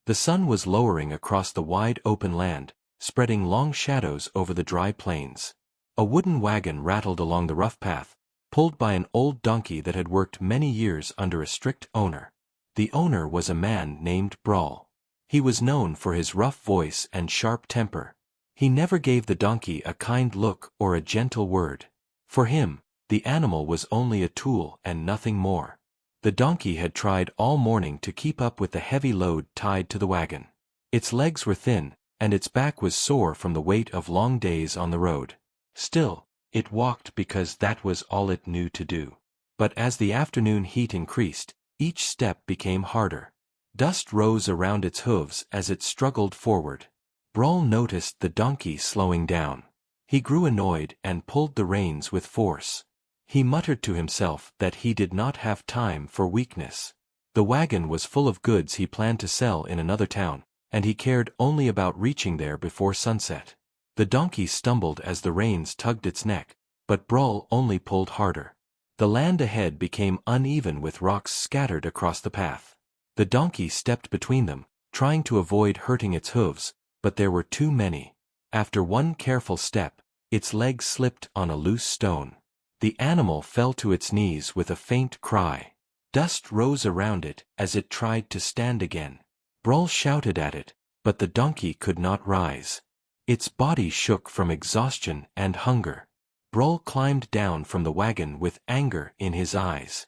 The sun was lowering across the wide open land, spreading long shadows over the dry plains. A wooden wagon rattled along the rough path, pulled by an old donkey that had worked many years under a strict owner. The owner was a man named Brawl. He was known for his rough voice and sharp temper. He never gave the donkey a kind look or a gentle word. For him, the animal was only a tool and nothing more. The donkey had tried all morning to keep up with the heavy load tied to the wagon. Its legs were thin, and its back was sore from the weight of long days on the road. Still, it walked because that was all it knew to do. But as the afternoon heat increased, each step became harder. Dust rose around its hooves as it struggled forward. Brawl noticed the donkey slowing down. He grew annoyed and pulled the reins with force. He muttered to himself that he did not have time for weakness. The wagon was full of goods he planned to sell in another town, and he cared only about reaching there before sunset. The donkey stumbled as the reins tugged its neck, but Brawl only pulled harder. The land ahead became uneven with rocks scattered across the path. The donkey stepped between them, trying to avoid hurting its hooves, but there were too many. After one careful step, its leg slipped on a loose stone. The animal fell to its knees with a faint cry. Dust rose around it as it tried to stand again. Brawl shouted at it, but the donkey could not rise. Its body shook from exhaustion and hunger. Brawl climbed down from the wagon with anger in his eyes.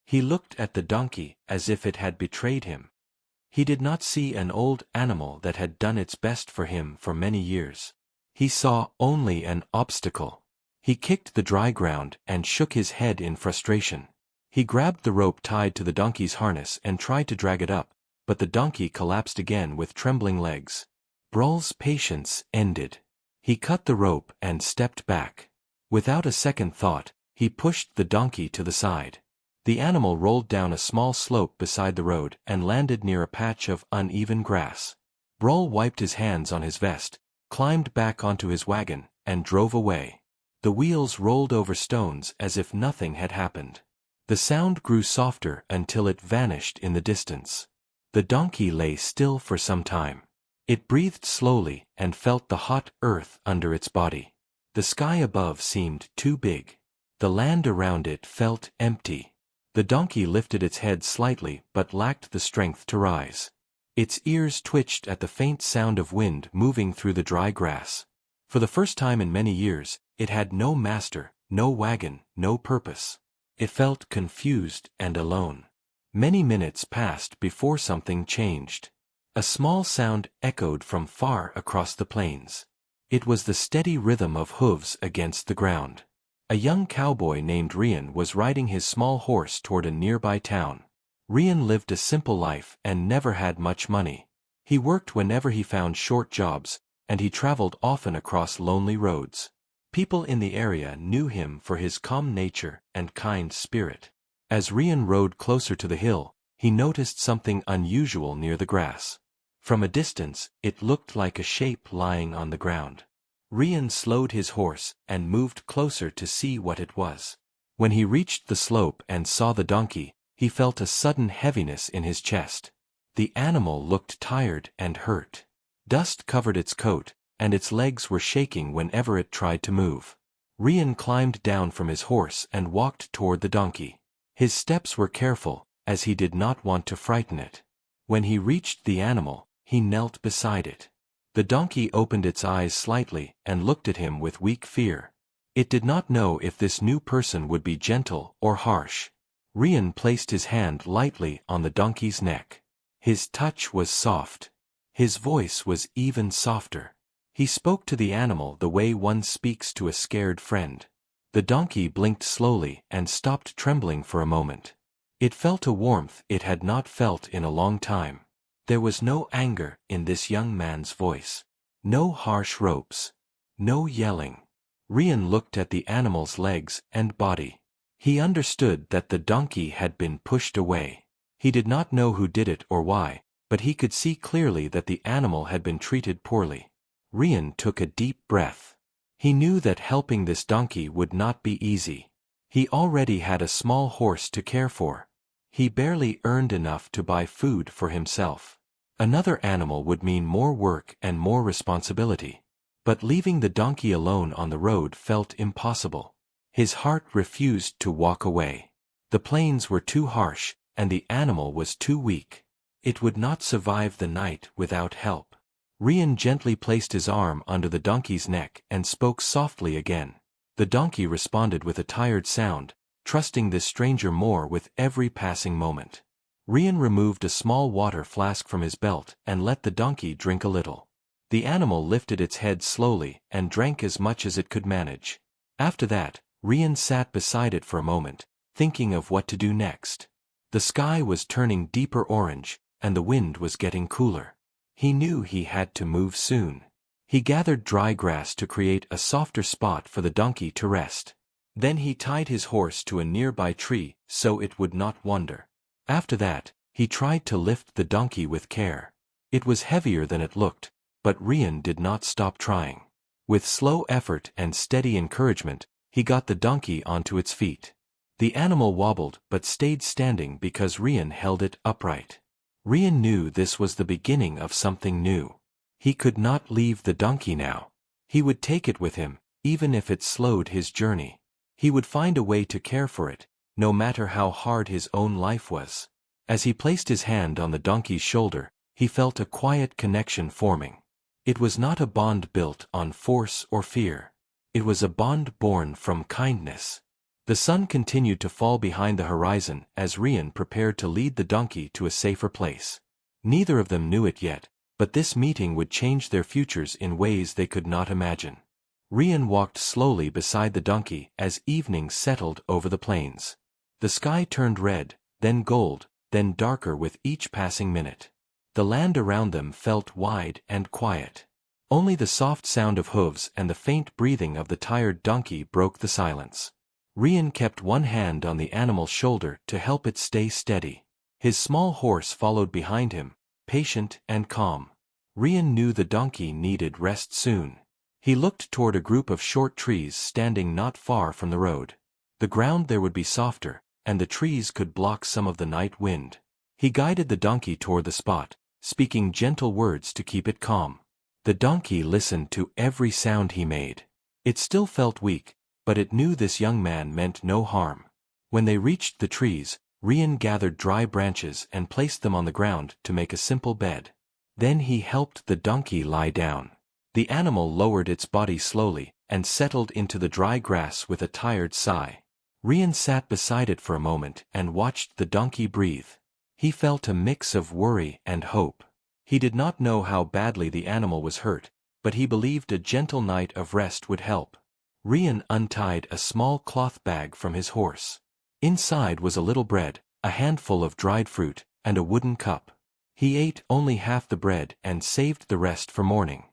He looked at the donkey as if it had betrayed him. He did not see an old animal that had done its best for him for many years. He saw only an obstacle. He kicked the dry ground and shook his head in frustration. He grabbed the rope tied to the donkey's harness and tried to drag it up, but the donkey collapsed again with trembling legs. Brawl's patience ended. He cut the rope and stepped back. Without a second thought, he pushed the donkey to the side. The animal rolled down a small slope beside the road and landed near a patch of uneven grass. Brawl wiped his hands on his vest, climbed back onto his wagon, and drove away. The wheels rolled over stones as if nothing had happened. The sound grew softer until it vanished in the distance. The donkey lay still for some time. It breathed slowly and felt the hot earth under its body. The sky above seemed too big. The land around it felt empty. The donkey lifted its head slightly but lacked the strength to rise. Its ears twitched at the faint sound of wind moving through the dry grass. For the first time in many years, it had no master, no wagon, no purpose. It felt confused and alone. Many minutes passed before something changed. A small sound echoed from far across the plains. It was the steady rhythm of hooves against the ground. A young cowboy named Rian was riding his small horse toward a nearby town. Rian lived a simple life and never had much money. He worked whenever he found short jobs, and he traveled often across lonely roads. People in the area knew him for his calm nature and kind spirit. As Rian rode closer to the hill, he noticed something unusual near the grass. From a distance, it looked like a shape lying on the ground. Rian slowed his horse and moved closer to see what it was. When he reached the slope and saw the donkey, he felt a sudden heaviness in his chest. The animal looked tired and hurt. Dust covered its coat, and its legs were shaking whenever it tried to move. Rian climbed down from his horse and walked toward the donkey. His steps were careful, as he did not want to frighten it. When he reached the animal, he knelt beside it. The donkey opened its eyes slightly and looked at him with weak fear. It did not know if this new person would be gentle or harsh. Rian placed his hand lightly on the donkey's neck. His touch was soft. His voice was even softer. He spoke to the animal the way one speaks to a scared friend. The donkey blinked slowly and stopped trembling for a moment. It felt a warmth it had not felt in a long time. There was no anger in this young man's voice. No harsh ropes. No yelling. Rian looked at the animal's legs and body. He understood that the donkey had been pushed away. He did not know who did it or why, but he could see clearly that the animal had been treated poorly. Rian took a deep breath. He knew that helping this donkey would not be easy. He already had a small horse to care for. He barely earned enough to buy food for himself. Another animal would mean more work and more responsibility. But leaving the donkey alone on the road felt impossible. His heart refused to walk away. The plains were too harsh, and the animal was too weak. It would not survive the night without help. Rian gently placed his arm under the donkey's neck and spoke softly again. The donkey responded with a tired sound, trusting this stranger more with every passing moment. Rian removed a small water flask from his belt and let the donkey drink a little. The animal lifted its head slowly and drank as much as it could manage. After that, Rian sat beside it for a moment, thinking of what to do next. The sky was turning deeper orange, and the wind was getting cooler. He knew he had to move soon. He gathered dry grass to create a softer spot for the donkey to rest. Then he tied his horse to a nearby tree so it would not wander. After that, he tried to lift the donkey with care. It was heavier than it looked, but Rian did not stop trying. With slow effort and steady encouragement, he got the donkey onto its feet. The animal wobbled but stayed standing because Rian held it upright. Rian knew this was the beginning of something new. He could not leave the donkey now. He would take it with him, even if it slowed his journey. He would find a way to care for it, no matter how hard his own life was. As he placed his hand on the donkey's shoulder, he felt a quiet connection forming. It was not a bond built on force or fear. It was a bond born from kindness. The sun continued to fall behind the horizon as Rian prepared to lead the donkey to a safer place. Neither of them knew it yet, but this meeting would change their futures in ways they could not imagine. Rian walked slowly beside the donkey as evening settled over the plains. The sky turned red, then gold, then darker with each passing minute. The land around them felt wide and quiet. Only the soft sound of hooves and the faint breathing of the tired donkey broke the silence. Rian kept one hand on the animal's shoulder to help it stay steady. His small horse followed behind him, patient and calm. Rian knew the donkey needed rest soon. He looked toward a group of short trees standing not far from the road. The ground there would be softer, and the trees could block some of the night wind. He guided the donkey toward the spot, speaking gentle words to keep it calm. The donkey listened to every sound he made. It still felt weak, but it knew this young man meant no harm. When they reached the trees, Rian gathered dry branches and placed them on the ground to make a simple bed. Then he helped the donkey lie down. The animal lowered its body slowly and settled into the dry grass with a tired sigh. Rian sat beside it for a moment and watched the donkey breathe. He felt a mix of worry and hope. He did not know how badly the animal was hurt, but he believed a gentle night of rest would help. Rian untied a small cloth bag from his horse. Inside was a little bread, a handful of dried fruit, and a wooden cup. He ate only half the bread and saved the rest for morning.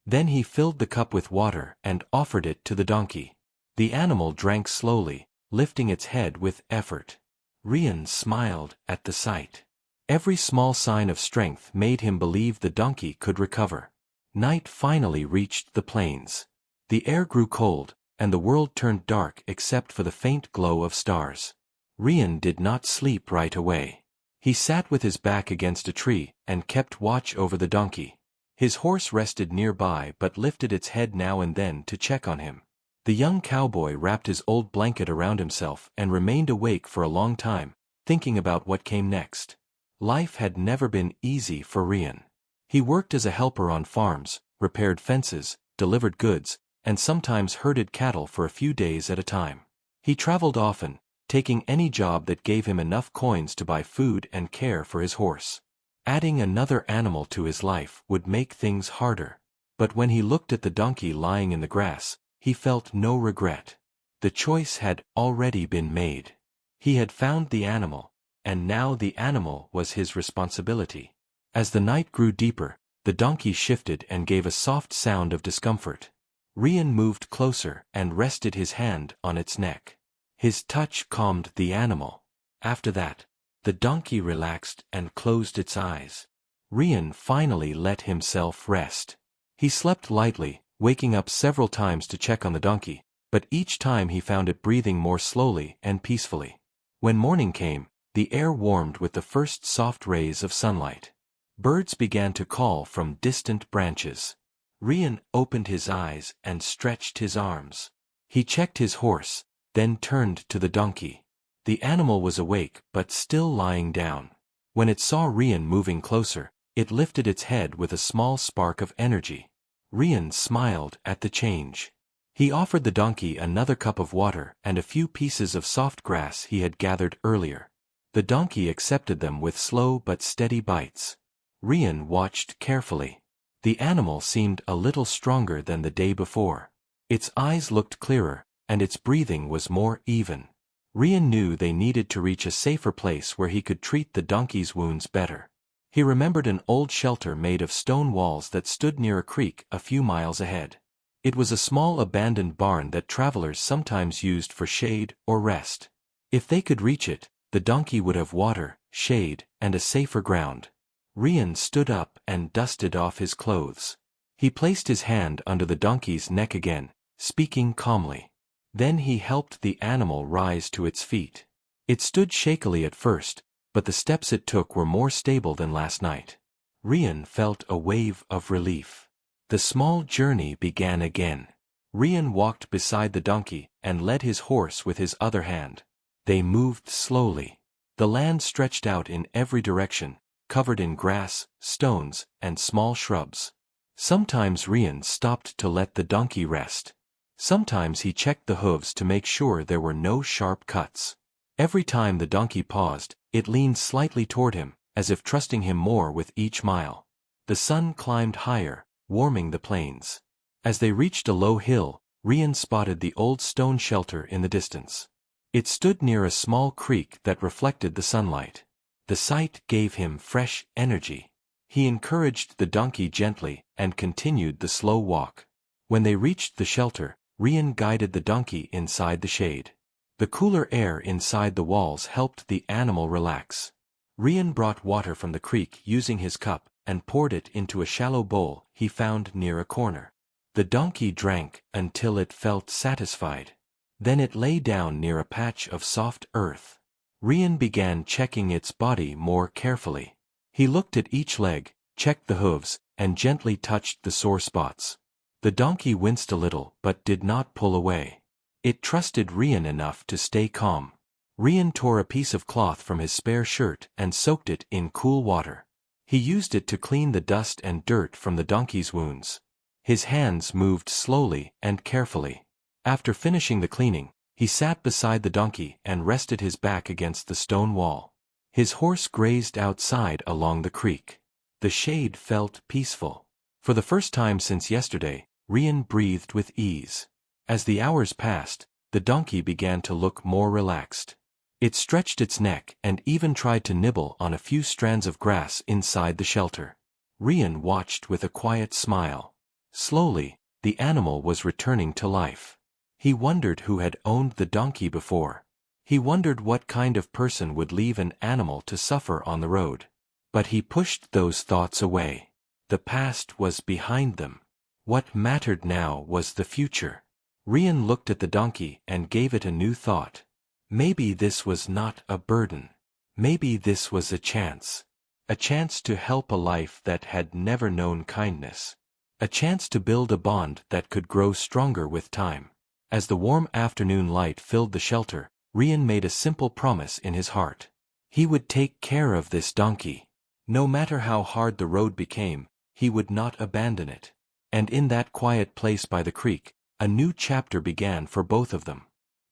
Then he filled the cup with water and offered it to the donkey. The animal drank slowly, lifting its head with effort. Rian smiled at the sight. Every small sign of strength made him believe the donkey could recover. Night finally reached the plains. The air grew cold, and the world turned dark except for the faint glow of stars. Rian did not sleep right away. He sat with his back against a tree and kept watch over the donkey. His horse rested nearby but lifted its head now and then to check on him. The young cowboy wrapped his old blanket around himself and remained awake for a long time, thinking about what came next. Life had never been easy for Rian. He worked as a helper on farms, repaired fences, delivered goods, and sometimes herded cattle for a few days at a time. He traveled often, taking any job that gave him enough coins to buy food and care for his horse. Adding another animal to his life would make things harder. But when he looked at the donkey lying in the grass, he felt no regret. The choice had already been made. He had found the animal, and now the animal was his responsibility. As the night grew deeper, the donkey shifted and gave a soft sound of discomfort. Rian moved closer and rested his hand on its neck. His touch calmed the animal. After that, the donkey relaxed and closed its eyes. Rian finally let himself rest. He slept lightly, waking up several times to check on the donkey, but each time he found it breathing more slowly and peacefully. When morning came, the air warmed with the first soft rays of sunlight. Birds began to call from distant branches. Rian opened his eyes and stretched his arms. He checked his horse, then turned to the donkey. The animal was awake but still lying down. When it saw Rian moving closer, it lifted its head with a small spark of energy. Rian smiled at the change. He offered the donkey another cup of water and a few pieces of soft grass he had gathered earlier. The donkey accepted them with slow but steady bites. Rian watched carefully. The animal seemed a little stronger than the day before. Its eyes looked clearer, and its breathing was more even. Rian knew they needed to reach a safer place where he could treat the donkey's wounds better. He remembered an old shelter made of stone walls that stood near a creek a few miles ahead. It was a small abandoned barn that travelers sometimes used for shade or rest. If they could reach it, the donkey would have water, shade, and a safer ground. Rian stood up and dusted off his clothes. He placed his hand under the donkey's neck again, speaking calmly. Then he helped the animal rise to its feet. It stood shakily at first, but the steps it took were more stable than last night. Rian felt a wave of relief. The small journey began again. Rian walked beside the donkey and led his horse with his other hand. They moved slowly. The land stretched out in every direction, covered in grass, stones, and small shrubs. Sometimes Rian stopped to let the donkey rest. Sometimes he checked the hooves to make sure there were no sharp cuts. Every time the donkey paused, it leaned slightly toward him, as if trusting him more with each mile. The sun climbed higher, warming the plains. As they reached a low hill, Rian spotted the old stone shelter in the distance. It stood near a small creek that reflected the sunlight. The sight gave him fresh energy. He encouraged the donkey gently and continued the slow walk. When they reached the shelter, Rian guided the donkey inside the shade. The cooler air inside the walls helped the animal relax. Rian brought water from the creek using his cup and poured it into a shallow bowl he found near a corner. The donkey drank until it felt satisfied. Then it lay down near a patch of soft earth. Rian began checking its body more carefully. He looked at each leg, checked the hooves, and gently touched the sore spots. The donkey winced a little but did not pull away. It trusted Rian enough to stay calm. Rian tore a piece of cloth from his spare shirt and soaked it in cool water. He used it to clean the dust and dirt from the donkey's wounds. His hands moved slowly and carefully. After finishing the cleaning, he sat beside the donkey and rested his back against the stone wall. His horse grazed outside along the creek. The shade felt peaceful. For the first time since yesterday, Rian breathed with ease. As the hours passed, the donkey began to look more relaxed. It stretched its neck and even tried to nibble on a few strands of grass inside the shelter. Rian watched with a quiet smile. Slowly, the animal was returning to life. He wondered who had owned the donkey before. He wondered what kind of person would leave an animal to suffer on the road. But he pushed those thoughts away. The past was behind them. What mattered now was the future. Rian looked at the donkey and gave it a new thought. Maybe this was not a burden. Maybe this was a chance. A chance to help a life that had never known kindness. A chance to build a bond that could grow stronger with time. As the warm afternoon light filled the shelter, Rian made a simple promise in his heart. He would take care of this donkey. No matter how hard the road became, he would not abandon it. And in that quiet place by the creek, a new chapter began for both of them.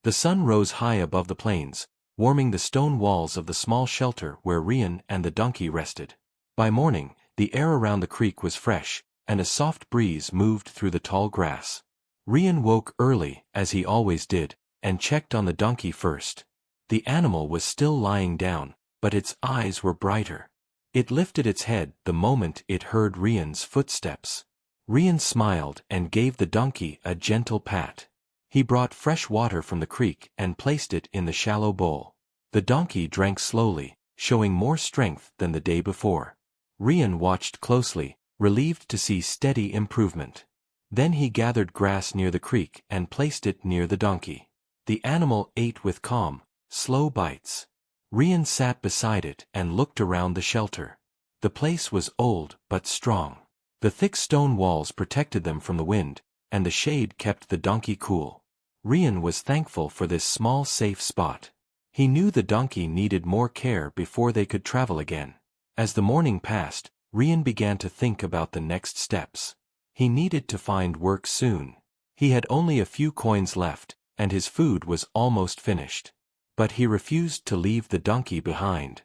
The sun rose high above the plains, warming the stone walls of the small shelter where Rian and the donkey rested. By morning, the air around the creek was fresh, and a soft breeze moved through the tall grass. Rian woke early, as he always did, and checked on the donkey first. The animal was still lying down, but its eyes were brighter. It lifted its head the moment it heard Rian's footsteps. Rian smiled and gave the donkey a gentle pat. He brought fresh water from the creek and placed it in the shallow bowl. The donkey drank slowly, showing more strength than the day before. Rian watched closely, relieved to see steady improvement. Then he gathered grass near the creek and placed it near the donkey. The animal ate with calm, slow bites. Rian sat beside it and looked around the shelter. The place was old but strong. The thick stone walls protected them from the wind, and the shade kept the donkey cool. Rian was thankful for this small safe spot. He knew the donkey needed more care before they could travel again. As the morning passed, Rian began to think about the next steps. He needed to find work soon. He had only a few coins left, and his food was almost finished. But he refused to leave the donkey behind.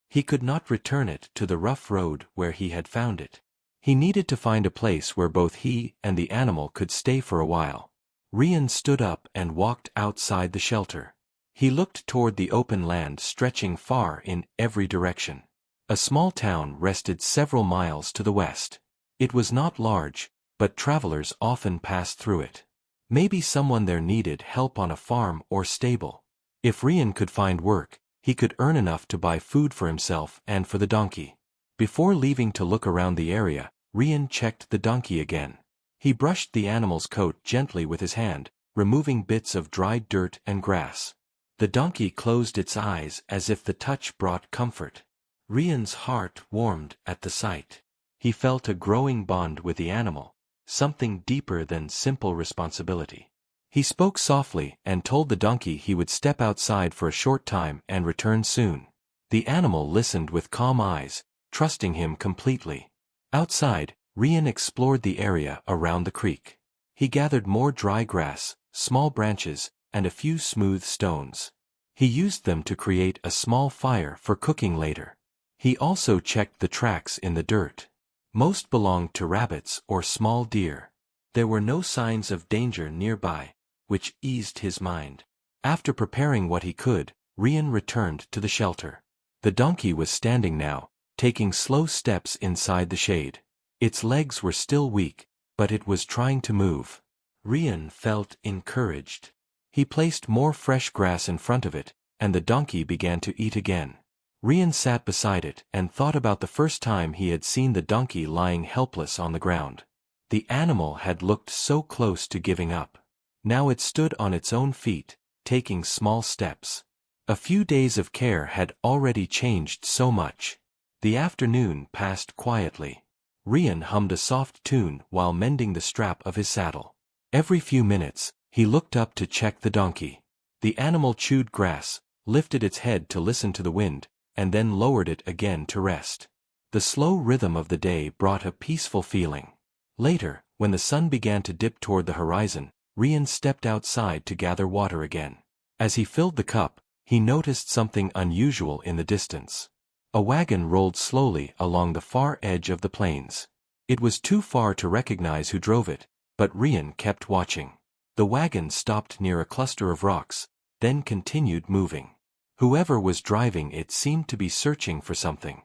He could not return it to the rough road where he had found it. He needed to find a place where both he and the animal could stay for a while. Rian stood up and walked outside the shelter. He looked toward the open land stretching far in every direction. A small town rested several miles to the west. It was not large, but travelers often passed through it. Maybe someone there needed help on a farm or stable. If Rian could find work, he could earn enough to buy food for himself and for the donkey. Before leaving to look around the area, Rian checked the donkey again. He brushed the animal's coat gently with his hand, removing bits of dried dirt and grass. The donkey closed its eyes as if the touch brought comfort. Rian's heart warmed at the sight. He felt a growing bond with the animal, something deeper than simple responsibility. He spoke softly and told the donkey he would step outside for a short time and return soon. The animal listened with calm eyes, trusting him completely. Outside, Rian explored the area around the creek. He gathered more dry grass, small branches, and a few smooth stones. He used them to create a small fire for cooking later. He also checked the tracks in the dirt. Most belonged to rabbits or small deer. There were no signs of danger nearby, which eased his mind. After preparing what he could, Rian returned to the shelter. The donkey was standing now, taking slow steps inside the shade. Its legs were still weak, but it was trying to move. Rian felt encouraged. He placed more fresh grass in front of it, and the donkey began to eat again. Rian sat beside it and thought about the first time he had seen the donkey lying helpless on the ground. The animal had looked so close to giving up. Now it stood on its own feet, taking small steps. A few days of care had already changed so much. The afternoon passed quietly. Rian hummed a soft tune while mending the strap of his saddle. Every few minutes, he looked up to check the donkey. The animal chewed grass, lifted its head to listen to the wind, and then lowered it again to rest. The slow rhythm of the day brought a peaceful feeling. Later, when the sun began to dip toward the horizon, Rian stepped outside to gather water again. As he filled the cup, he noticed something unusual in the distance. A wagon rolled slowly along the far edge of the plains. It was too far to recognize who drove it, but Rian kept watching. The wagon stopped near a cluster of rocks, then continued moving. Whoever was driving it seemed to be searching for something.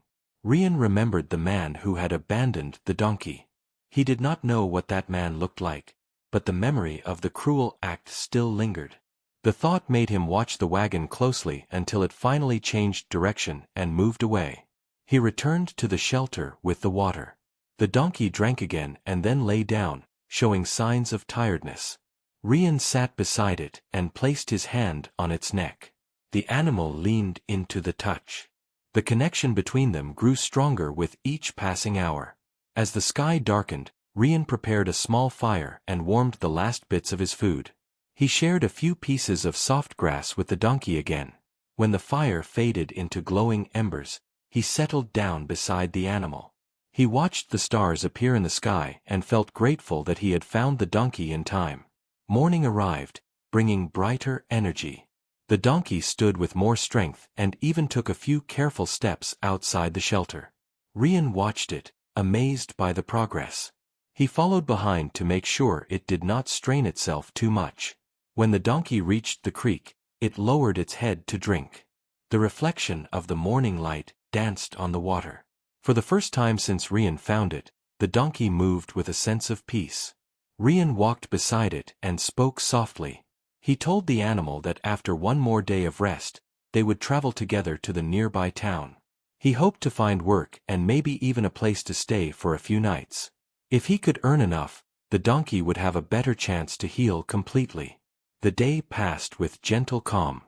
Rian remembered the man who had abandoned the donkey. He did not know what that man looked like, but the memory of the cruel act still lingered. The thought made him watch the wagon closely until it finally changed direction and moved away. He returned to the shelter with the water. The donkey drank again and then lay down, showing signs of tiredness. Rian sat beside it and placed his hand on its neck. The animal leaned into the touch. The connection between them grew stronger with each passing hour. As the sky darkened, Rian prepared a small fire and warmed the last bits of his food. He shared a few pieces of soft grass with the donkey again. When the fire faded into glowing embers, he settled down beside the animal. He watched the stars appear in the sky and felt grateful that he had found the donkey in time. Morning arrived, bringing brighter energy. The donkey stood with more strength and even took a few careful steps outside the shelter. Rian watched it, amazed by the progress. He followed behind to make sure it did not strain itself too much. When the donkey reached the creek, it lowered its head to drink. The reflection of the morning light danced on the water. For the first time since Rian found it, the donkey moved with a sense of peace. Rian walked beside it and spoke softly. He told the animal that after one more day of rest, they would travel together to the nearby town. He hoped to find work and maybe even a place to stay for a few nights. If he could earn enough, the donkey would have a better chance to heal completely. The day passed with gentle calm.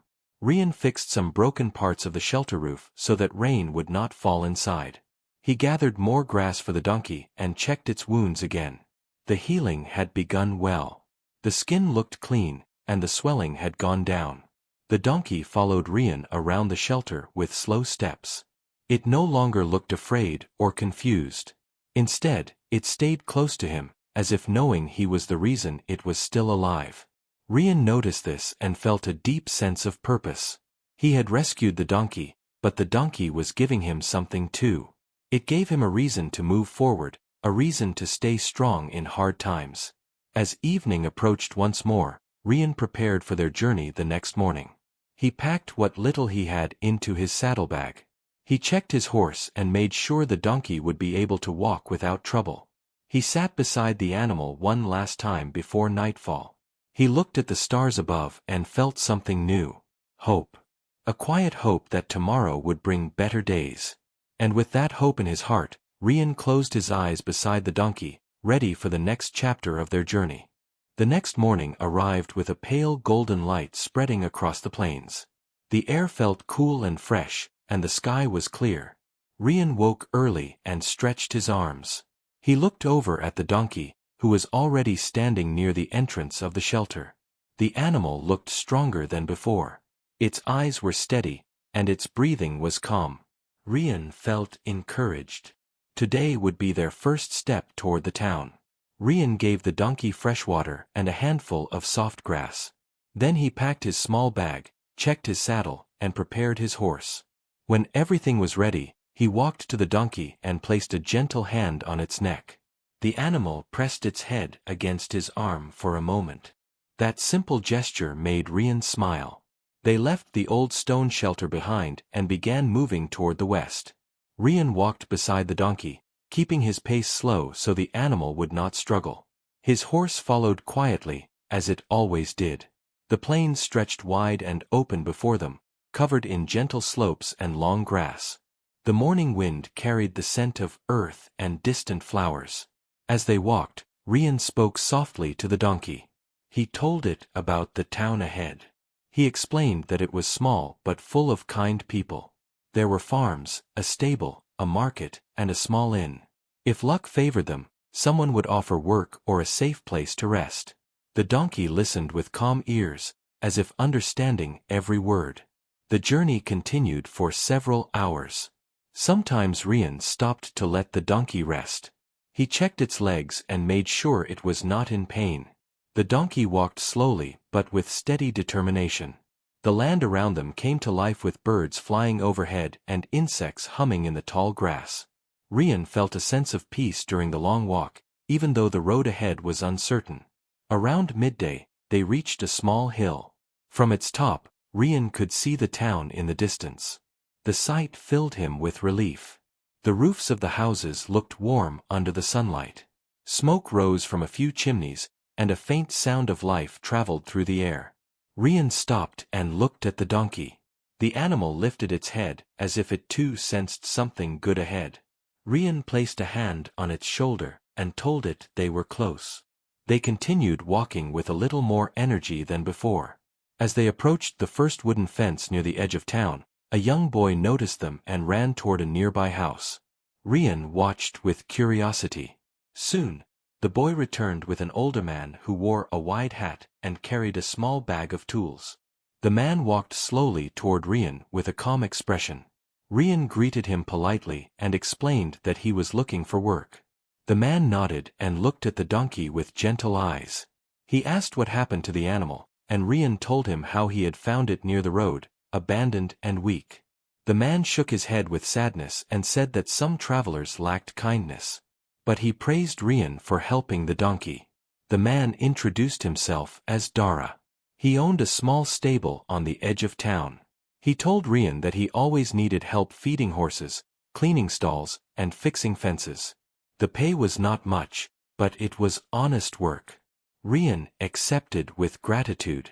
Rian fixed some broken parts of the shelter roof so that rain would not fall inside. He gathered more grass for the donkey and checked its wounds again. The healing had begun well. The skin looked clean, and the swelling had gone down. The donkey followed Rian around the shelter with slow steps. It no longer looked afraid or confused. Instead, it stayed close to him, as if knowing he was the reason it was still alive. Rian noticed this and felt a deep sense of purpose. He had rescued the donkey, but the donkey was giving him something too. It gave him a reason to move forward, a reason to stay strong in hard times. As evening approached once more, Rian prepared for their journey the next morning. He packed what little he had into his saddlebag. He checked his horse and made sure the donkey would be able to walk without trouble. He sat beside the animal one last time before nightfall. He looked at the stars above and felt something new. Hope. A quiet hope that tomorrow would bring better days. And with that hope in his heart, Rian closed his eyes beside the donkey, ready for the next chapter of their journey. The next morning arrived with a pale golden light spreading across the plains. The air felt cool and fresh, and the sky was clear. Rian woke early and stretched his arms. He looked over at the donkey, who was already standing near the entrance of the shelter. The animal looked stronger than before. Its eyes were steady, and its breathing was calm. Rian felt encouraged. Today would be their first step toward the town. Rian gave the donkey fresh water and a handful of soft grass. Then he packed his small bag, checked his saddle, and prepared his horse. When everything was ready, he walked to the donkey and placed a gentle hand on its neck. The animal pressed its head against his arm for a moment. That simple gesture made Rian smile. They left the old stone shelter behind and began moving toward the west. Rian walked beside the donkey, keeping his pace slow so the animal would not struggle. His horse followed quietly, as it always did. The plains stretched wide and open before them, covered in gentle slopes and long grass. The morning wind carried the scent of earth and distant flowers. As they walked, Rian spoke softly to the donkey. He told it about the town ahead. He explained that it was small but full of kind people. There were farms, a stable, a market, and a small inn. If luck favored them, someone would offer work or a safe place to rest. The donkey listened with calm ears, as if understanding every word. The journey continued for several hours. Sometimes Rian stopped to let the donkey rest. He checked its legs and made sure it was not in pain. The donkey walked slowly but with steady determination. The land around them came to life with birds flying overhead and insects humming in the tall grass. Rian felt a sense of peace during the long walk, even though the road ahead was uncertain. Around midday, they reached a small hill. From its top, Rian could see the town in the distance. The sight filled him with relief. The roofs of the houses looked warm under the sunlight. Smoke rose from a few chimneys, and a faint sound of life traveled through the air. Rian stopped and looked at the donkey. The animal lifted its head, as if it too sensed something good ahead. Rian placed a hand on its shoulder and told it they were close. They continued walking with a little more energy than before. As they approached the first wooden fence near the edge of town, a young boy noticed them and ran toward a nearby house. Rian watched with curiosity. Soon, the boy returned with an older man who wore a wide hat and carried a small bag of tools. The man walked slowly toward Rian with a calm expression. Rian greeted him politely and explained that he was looking for work. The man nodded and looked at the donkey with gentle eyes. He asked what happened to the animal, and Rian told him how he had found it near the road, abandoned and weak. The man shook his head with sadness and said that some travelers lacked kindness. But he praised Rian for helping the donkey. The man introduced himself as Dara. He owned a small stable on the edge of town. He told Rian that he always needed help feeding horses, cleaning stalls, and fixing fences. The pay was not much, but it was honest work. Rian accepted with gratitude.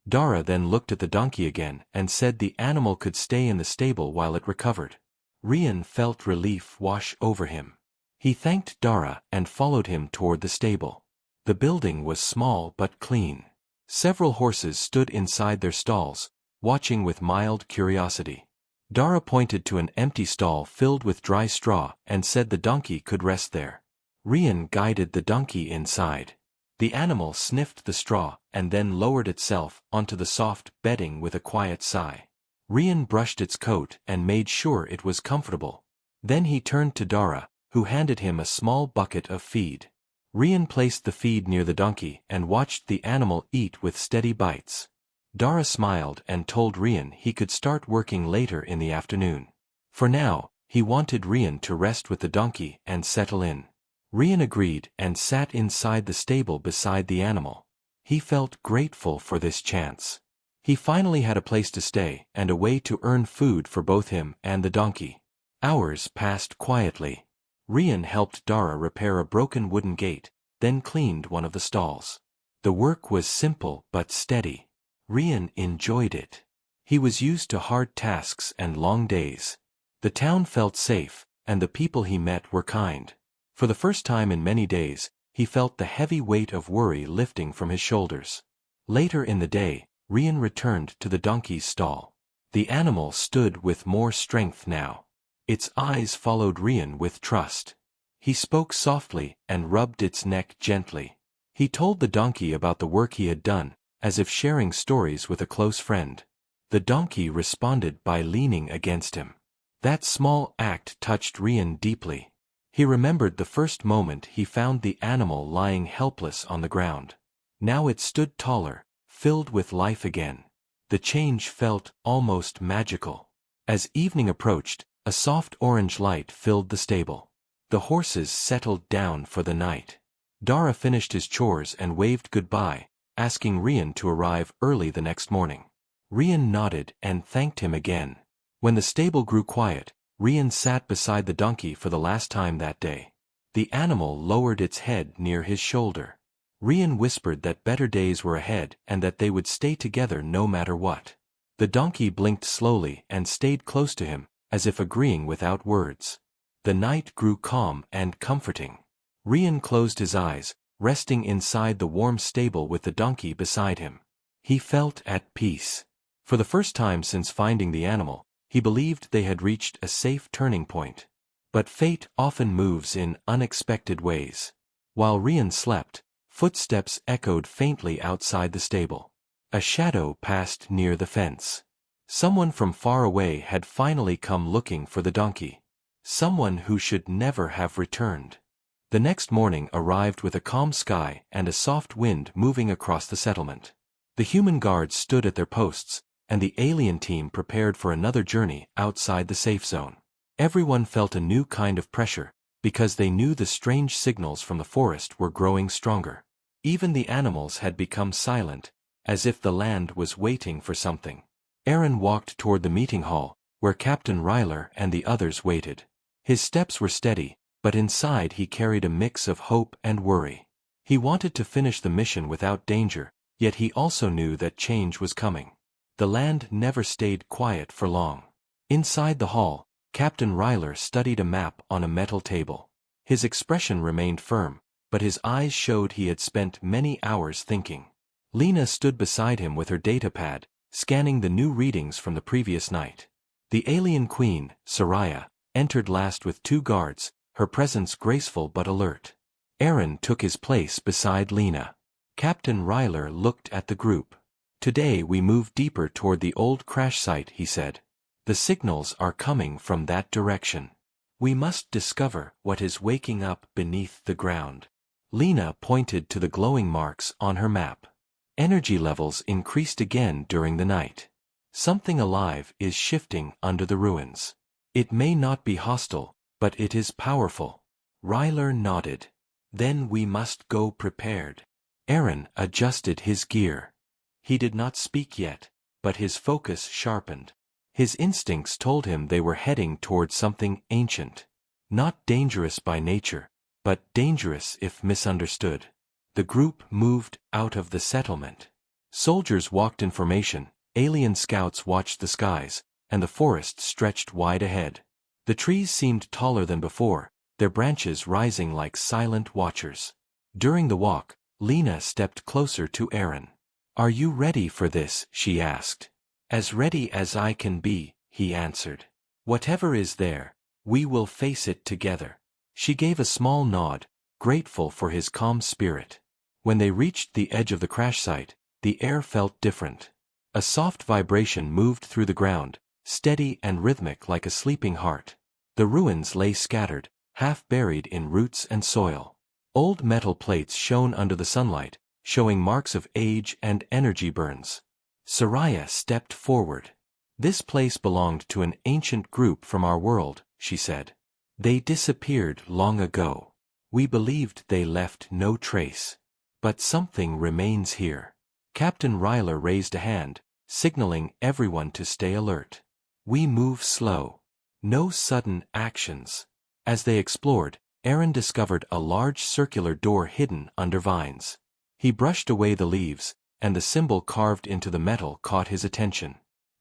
Dara then looked at the donkey again and said the animal could stay in the stable while it recovered. Rian felt relief wash over him. He thanked Dara and followed him toward the stable. The building was small but clean. Several horses stood inside their stalls, watching with mild curiosity. Dara pointed to an empty stall filled with dry straw and said the donkey could rest there. Rian guided the donkey inside. The animal sniffed the straw and then lowered itself onto the soft bedding with a quiet sigh. Rian brushed its coat and made sure it was comfortable. Then he turned to Dara, who handed him a small bucket of feed. Rian placed the feed near the donkey and watched the animal eat with steady bites. Dara smiled and told Rian he could start working later in the afternoon. For now, he wanted Rian to rest with the donkey and settle in. Rian agreed and sat inside the stable beside the animal. He felt grateful for this chance. He finally had a place to stay and a way to earn food for both him and the donkey. Hours passed quietly. Rian helped Dara repair a broken wooden gate, then cleaned one of the stalls. The work was simple but steady. Rian enjoyed it. He was used to hard tasks and long days. The town felt safe, and the people he met were kind. For the first time in many days, he felt the heavy weight of worry lifting from his shoulders. Later in the day, Rian returned to the donkey's stall. The animal stood with more strength now. Its eyes followed Rian with trust. He spoke softly and rubbed its neck gently. He told the donkey about the work he had done, as if sharing stories with a close friend. The donkey responded by leaning against him. That small act touched Rian deeply. He remembered the first moment he found the animal lying helpless on the ground. Now it stood taller, filled with life again. The change felt almost magical. As evening approached, a soft orange light filled the stable. The horses settled down for the night. Dara finished his chores and waved goodbye, asking Rian to arrive early the next morning. Rian nodded and thanked him again. When the stable grew quiet, Rian sat beside the donkey for the last time that day. The animal lowered its head near his shoulder. Rian whispered that better days were ahead and that they would stay together no matter what. The donkey blinked slowly and stayed close to him, as if agreeing without words. The night grew calm and comforting. Rian closed his eyes, resting inside the warm stable with the donkey beside him. He felt at peace. For the first time since finding the animal, he believed they had reached a safe turning point. But fate often moves in unexpected ways. While Rian slept, footsteps echoed faintly outside the stable. A shadow passed near the fence. Someone from far away had finally come looking for the donkey. Someone who should never have returned. The next morning arrived with a calm sky and a soft wind moving across the settlement. The human guards stood at their posts, and the alien team prepared for another journey outside the safe zone. Everyone felt a new kind of pressure, because they knew the strange signals from the forest were growing stronger. Even the animals had become silent, as if the land was waiting for something. Aaron walked toward the meeting hall, where Captain Ryler and the others waited. His steps were steady, but inside he carried a mix of hope and worry. He wanted to finish the mission without danger, yet he also knew that change was coming. The land never stayed quiet for long. Inside the hall, Captain Ryler studied a map on a metal table. His expression remained firm, but his eyes showed he had spent many hours thinking. Lena stood beside him with her datapad, scanning the new readings from the previous night. The alien queen, Soraya, entered last with 2 guards, her presence graceful but alert. Aaron took his place beside Lena. Captain Ryler looked at the group. "Today we move deeper toward the old crash site," he said. "The signals are coming from that direction. We must discover what is waking up beneath the ground." Lena pointed to the glowing marks on her map. Energy levels increased again during the night. Something alive is shifting under the ruins. It may not be hostile, but it is powerful. Ryler nodded. "Then we must go prepared." Aaron adjusted his gear. He did not speak yet, but his focus sharpened. His instincts told him they were heading toward something ancient. Not dangerous by nature, but dangerous if misunderstood. The group moved out of the settlement. Soldiers walked in formation, alien scouts watched the skies, and the forest stretched wide ahead. The trees seemed taller than before, their branches rising like silent watchers. During the walk, Lena stepped closer to Aaron. "Are you ready for this?" she asked. "As ready as I can be," he answered. Whatever is there, we will face it together. She gave a small nod, grateful for his calm spirit. When they reached the edge of the crash site, the air felt different. A soft vibration moved through the ground, steady and rhythmic like a sleeping heart. The ruins lay scattered, half buried in roots and soil. Old metal plates shone under the sunlight, showing marks of age and energy burns. Soraya stepped forward. This place belonged to an ancient group from our world, she said. They disappeared long ago. We believed they left no trace. But something remains here. Captain Ryler raised a hand, signaling everyone to stay alert. We move slow. No sudden actions. As they explored, Aaron discovered a large circular door hidden under vines. He brushed away the leaves, and the symbol carved into the metal caught his attention.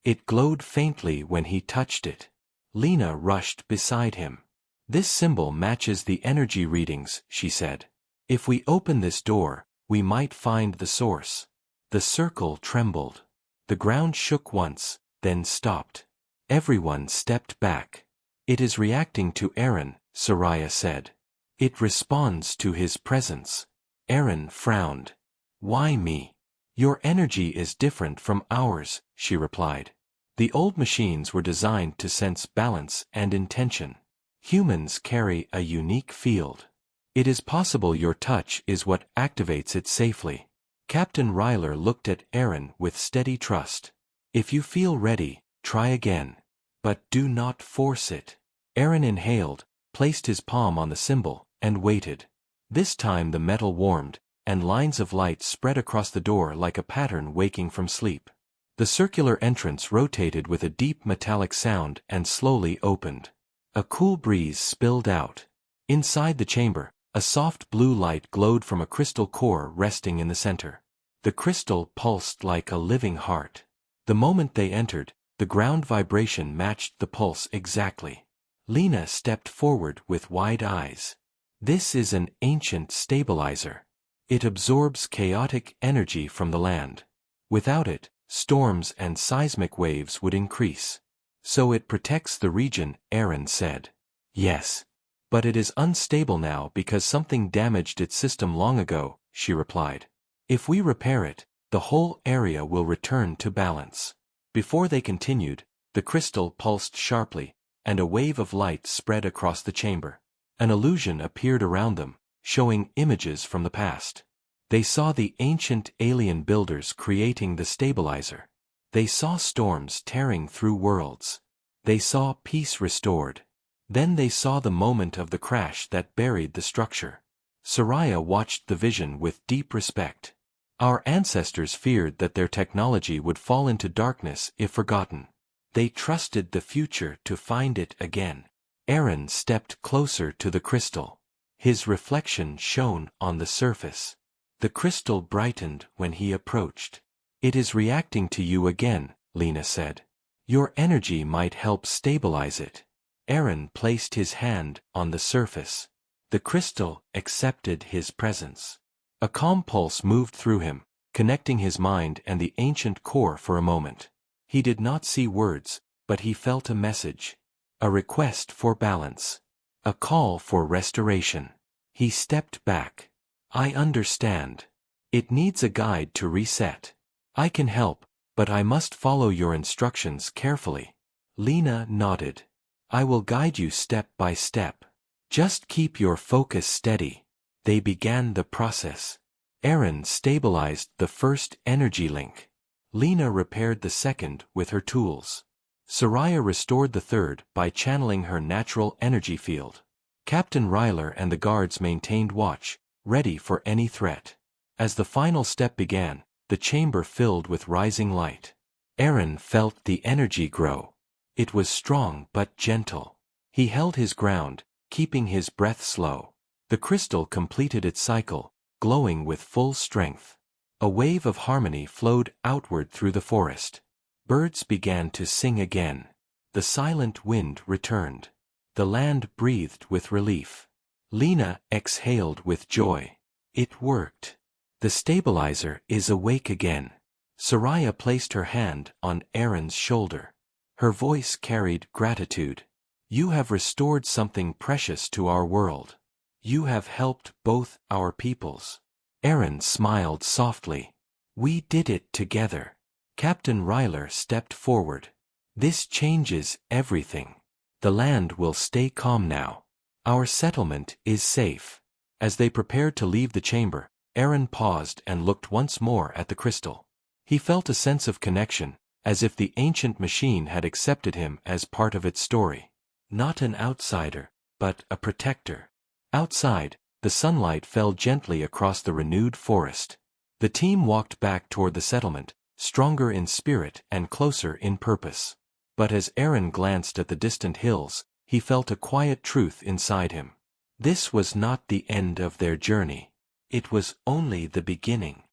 It glowed faintly when he touched it. Lena rushed beside him. This symbol matches the energy readings, she said. If we open this door, we might find the source. The circle trembled. The ground shook once, then stopped. Everyone stepped back. It is reacting to Aaron, Soraya said. It responds to his presence. Aaron frowned. Why me? Your energy is different from ours, she replied. The old machines were designed to sense balance and intention. Humans carry a unique field. It is possible your touch is what activates it safely. Captain Ryler looked at Aaron with steady trust. If you feel ready, try again. But do not force it. Aaron inhaled, placed his palm on the symbol, and waited. This time the metal warmed, and lines of light spread across the door like a pattern waking from sleep. The circular entrance rotated with a deep metallic sound and slowly opened. A cool breeze spilled out. Inside the chamber, a soft blue light glowed from a crystal core resting in the center. The crystal pulsed like a living heart. The moment they entered, the ground vibration matched the pulse exactly. Lena stepped forward with wide eyes. This is an ancient stabilizer. It absorbs chaotic energy from the land. Without it, storms and seismic waves would increase. So it protects the region, Aaron said. Yes. But it is unstable now because something damaged its system long ago, she replied. If we repair it, the whole area will return to balance. Before they continued, the crystal pulsed sharply, and a wave of light spread across the chamber. An illusion appeared around them, showing images from the past. They saw the ancient alien builders creating the stabilizer. They saw storms tearing through worlds. They saw peace restored. Then they saw the moment of the crash that buried the structure. Soraya watched the vision with deep respect. Our ancestors feared that their technology would fall into darkness if forgotten. They trusted the future to find it again. Aaron stepped closer to the crystal. His reflection shone on the surface. The crystal brightened when he approached. It is reacting to you again, Lena said. Your energy might help stabilize it. Aaron placed his hand on the surface. The crystal accepted his presence. A calm pulse moved through him, connecting his mind and the ancient core for a moment. He did not see words, but he felt a message. A request for balance. A call for restoration. He stepped back. I understand. It needs a guide to reset. I can help, but I must follow your instructions carefully. Lena nodded. I will guide you step by step. Just keep your focus steady. They began the process. Aaron stabilized the first energy link. Lena repaired the second with her tools. Soraya restored the third by channeling her natural energy field. Captain Ryler and the guards maintained watch, ready for any threat. As the final step began, the chamber filled with rising light. Aaron felt the energy grow. It was strong but gentle. He held his ground, keeping his breath slow. The crystal completed its cycle, glowing with full strength. A wave of harmony flowed outward through the forest. Birds began to sing again. The silent wind returned. The land breathed with relief. Lena exhaled with joy. It worked. The stabilizer is awake again. Soraya placed her hand on Aaron's shoulder. Her voice carried gratitude. "You have restored something precious to our world. You have helped both our peoples." Aaron smiled softly. "We did it together." Captain Ryler stepped forward. "This changes everything. The land will stay calm now. Our settlement is safe." As they prepared to leave the chamber, Aaron paused and looked once more at the crystal. He felt a sense of connection, as if the ancient machine had accepted him as part of its story. Not an outsider, but a protector. Outside, the sunlight fell gently across the renewed forest. The team walked back toward the settlement, stronger in spirit and closer in purpose. But as Aaron glanced at the distant hills, he felt a quiet truth inside him. This was not the end of their journey. It was only the beginning.